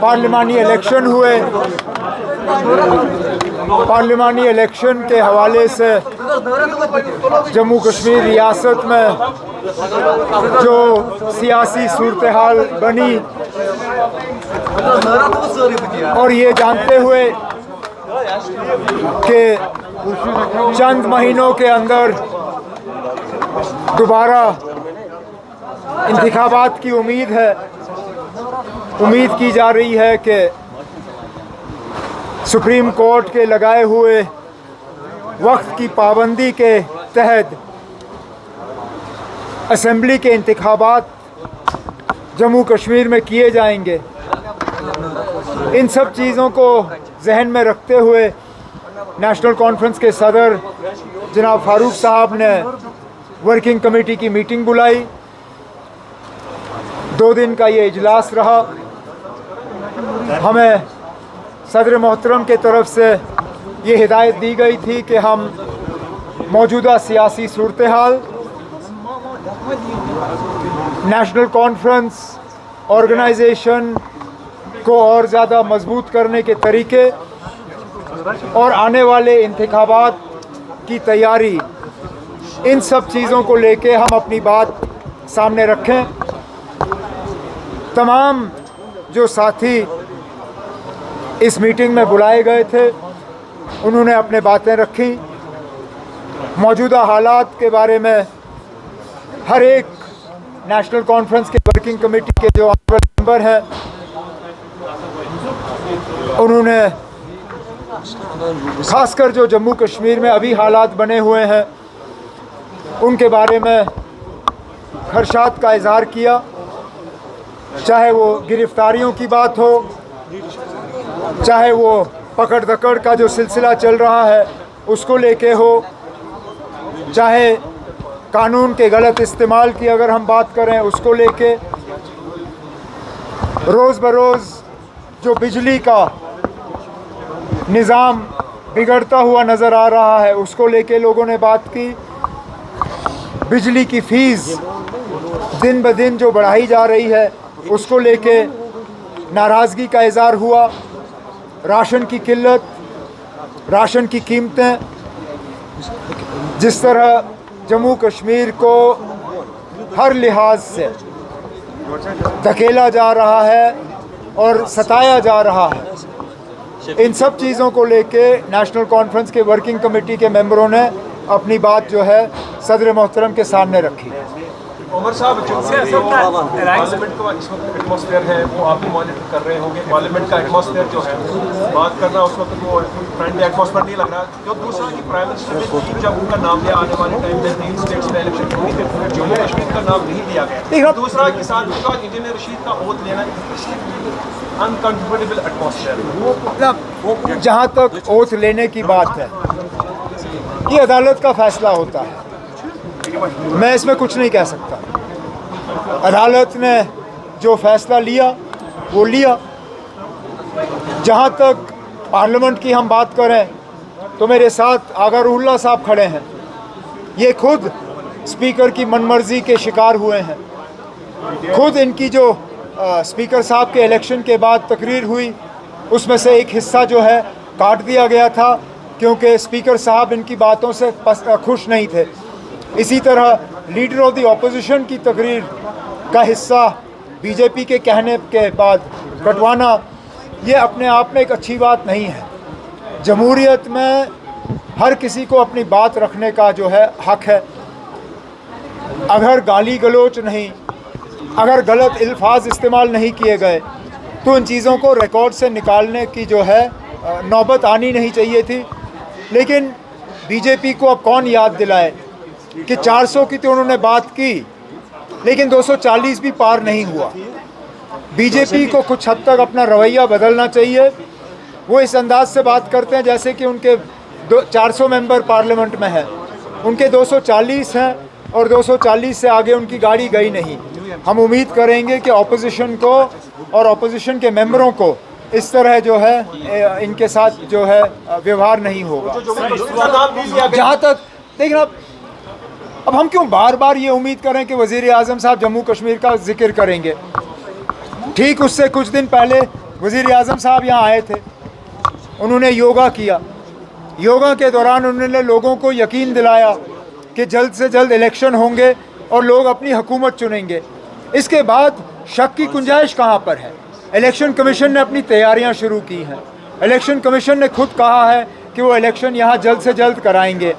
पार्लिमानी election हुए। पार्लिमानी election के हवाले से जम्मू कश्मीर रियासत में जो सियासी सूरत हाल बनी, और ये जानते हुए कि चंद महीनों के अंदर दोबारा इंतखाबात की उम्मीद है, उम्मीद की जा रही है कि सुप्रीम कोर्ट के लगाए हुए वक्त की पाबंदी के तहत असेंबली के इंतखाबात जम्मू कश्मीर में किए जाएंगे। इन सब चीज़ों को जहन में रखते हुए नेशनल कॉन्फ्रेंस के सदर जनाब फारूक साहब ने वर्किंग कमेटी की मीटिंग बुलाई। 2 दिन का ये इजलास रहा। हमें सदर मोहतरम के तरफ से ये हिदायत दी गई थी कि हम मौजूदा सियासी सूरत हाल, नेशनल कॉन्फ्रेंस ऑर्गेनाइजेशन को और ज़्यादा मजबूत करने के तरीके और आने वाले इंतखाबात की तैयारी, इन सब चीज़ों को लेके हम अपनी बात सामने रखें। तमाम जो साथी इस मीटिंग में बुलाए गए थे उन्होंने अपने बातें रखी। मौजूदा हालात के बारे में हर एक नेशनल कॉन्फ्रेंस के वर्किंग कमेटी के जो मेंबर हैं उन्होंने खासकर जो जम्मू कश्मीर में अभी हालात बने हुए हैं उनके बारे में खदशात का इजहार किया। चाहे वो गिरफ्तारियों की बात हो, चाहे वो पकड़ दकड़ का जो सिलसिला चल रहा है उसको लेके हो, चाहे कानून के गलत इस्तेमाल की अगर हम बात करें उसको लेके, रोज़ बरोज़ जो बिजली का निज़ाम बिगड़ता हुआ नज़र आ रहा है उसको लेके लोगों ने बात की। बिजली की फ़ीस दिन ब दिन जो बढ़ाई जा रही है उसको लेके नाराज़गी का इज़हार हुआ। राशन की किल्लत, राशन की कीमतें, जिस तरह जम्मू कश्मीर को हर लिहाज से धकेला जा रहा है और सताया जा रहा है, इन सब चीज़ों को लेके नेशनल कॉन्फ्रेंस के वर्किंग कमेटी के मेंबरों ने अपनी बात जो है सदर मोहतरम के सामने रखी। उमर साहब, जो पार्लियामेंट का इस वक्त एटमॉस्फेयर है वो आप भी मॉनिटर कर रहे होंगे। पार्लियामेंट का एटमॉस्फेयर जो है बात करना उस वक्त वो फ्रेंडली एटमॉस्फेयर नहीं लग रहा। जो दूसरा कि प्राइम मिनिस्टर ने जब उनका नाम लिया आने वाले टाइम में 3 स्टेट्स में इलेक्शन हुई थी, जम्मू कश्मीर का नाम नहीं लिया गया। दूसरा कि साथ इंजीनियर रशीद का ओथ लेना अनकंफर्टेबल एटमॉस्फेयर। जहाँ तक ओथ लेने की बात है ये अदालत का फैसला होता है, मैं इसमें कुछ नहीं कह सकता। अदालत ने जो फैसला लिया वो लिया। जहाँ तक पार्लियामेंट की हम बात करें तो मेरे साथ आगा रुहुल्लाह साहब खड़े हैं। ये खुद स्पीकर की मनमर्जी के शिकार हुए हैं। खुद इनकी जो स्पीकर साहब के इलेक्शन के बाद तकरीर हुई उसमें से एक हिस्सा जो है काट दिया गया था क्योंकि स्पीकर साहब इनकी बातों से खुश नहीं थे। इसी तरह लीडर ऑफ द ऑपोजिशन की तकरीर का हिस्सा बीजेपी के कहने के बाद कटवाना, ये अपने आप में एक अच्छी बात नहीं है। जमहूरियत में हर किसी को अपनी बात रखने का जो है हक है। अगर गाली गलोच नहीं, अगर गलत अल्फाज इस्तेमाल नहीं किए गए तो इन चीज़ों को रिकॉर्ड से निकालने की जो है नौबत आनी नहीं चाहिए थी। लेकिन बीजेपी को अब कौन याद दिलाए कि 400 की तो उन्होंने बात की लेकिन 240 भी पार नहीं हुआ। बीजेपी को कुछ हद तक अपना रवैया बदलना चाहिए। वो इस अंदाज से बात करते हैं जैसे कि उनके 400 मेंबर पार्लियामेंट में हैं, उनके 240 हैं और 240 से आगे उनकी गाड़ी गई नहीं। हम उम्मीद करेंगे कि ऑपोजिशन को और ऑपोजिशन के मेंबरों को इस तरह जो है इनके साथ जो है व्यवहार नहीं होगा। जहाँ तक देखिए अब हम क्यों बार बार ये उम्मीद करें कि वज़ीर आज़म साहब जम्मू कश्मीर का जिक्र करेंगे। ठीक उससे कुछ दिन पहले वज़ीर आज़म साहब यहाँ आए थे, उन्होंने योगा किया। योगा के दौरान उन्होंने लोगों को यकीन दिलाया कि जल्द से जल्द इलेक्शन होंगे और लोग अपनी हुकूमत चुनेंगे। इसके बाद शक की गुंजाइश कहाँ पर है? इलेक्शन कमीशन ने अपनी तैयारियां शुरू की हैं। इलेक्शन कमीशन ने खुद कहा है कि वो इलेक्शन यहाँ जल्द से जल्द कराएंगे।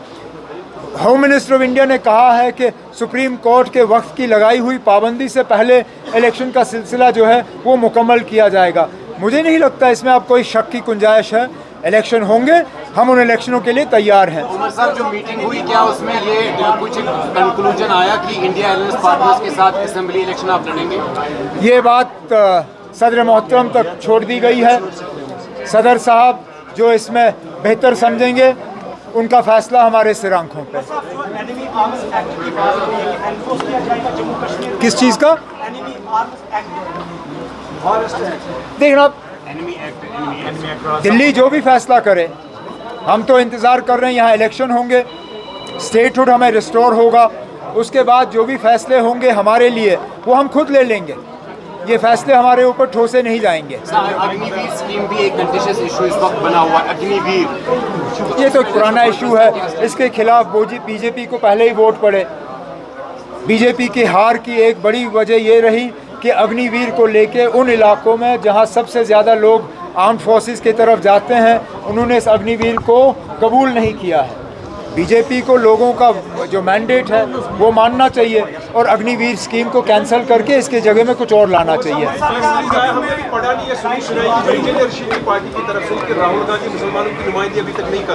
होम मिनिस्टर ऑफ इंडिया ने कहा है कि सुप्रीम कोर्ट के वक्त की लगाई हुई पाबंदी से पहले इलेक्शन का सिलसिला जो है वो मुकम्मल किया जाएगा। मुझे नहीं लगता इसमें अब कोई शक की गुंजाइश है। इलेक्शन होंगे, हम उन इलेक्शनों के लिए तैयार हैं। उमर साहब, जो मीटिंग हुई, क्या उसमें ये कुछ कंक्लूजन आया कि इंडिया अलायंस पार्टनर्स के साथ असेंबली इलेक्शन आप लड़ेंगे? ये बात सदर मोहतरम तक छोड़ दी गई है। सदर साहब जो इसमें बेहतर समझेंगे, उनका फैसला हमारे सिर आंखों पे। किस चीज़ का? देखना, दिल्ली जो भी फैसला करे, हम तो इंतज़ार कर रहे हैं। यहाँ इलेक्शन होंगे, स्टेटहुड हमें रिस्टोर होगा, उसके बाद जो भी फैसले होंगे हमारे लिए वो हम खुद ले लेंगे। ये फैसले हमारे ऊपर ठोसे नहीं जाएंगे। अग्निवीर स्कीम भी एक कंटेस्टेड इशू इस वक्त बना हुआ है। अग्निवीर ये तो पुराना इशू है, इसके खिलाफ बीजेपी को पहले ही वोट पड़े। बीजेपी की हार की एक बड़ी वजह ये रही कि अग्निवीर को लेके उन इलाकों में जहां सबसे ज़्यादा लोग आर्म्ड फोर्सेस की तरफ जाते हैं, उन्होंने इस अग्निवीर को कबूल नहीं किया है। बीजेपी को लोगों का जो मैंडेट है वो मानना चाहिए और अग्निवीर स्कीम को कैंसिल करके इसके जगह में कुछ और लाना चाहिए। हमने पढ़ा नहीं है, सुनी सुनाई की पार्टी की तरफ से कि राहुल गांधी मुसलमानों की नुमाइंदगी अभी तक नहीं कर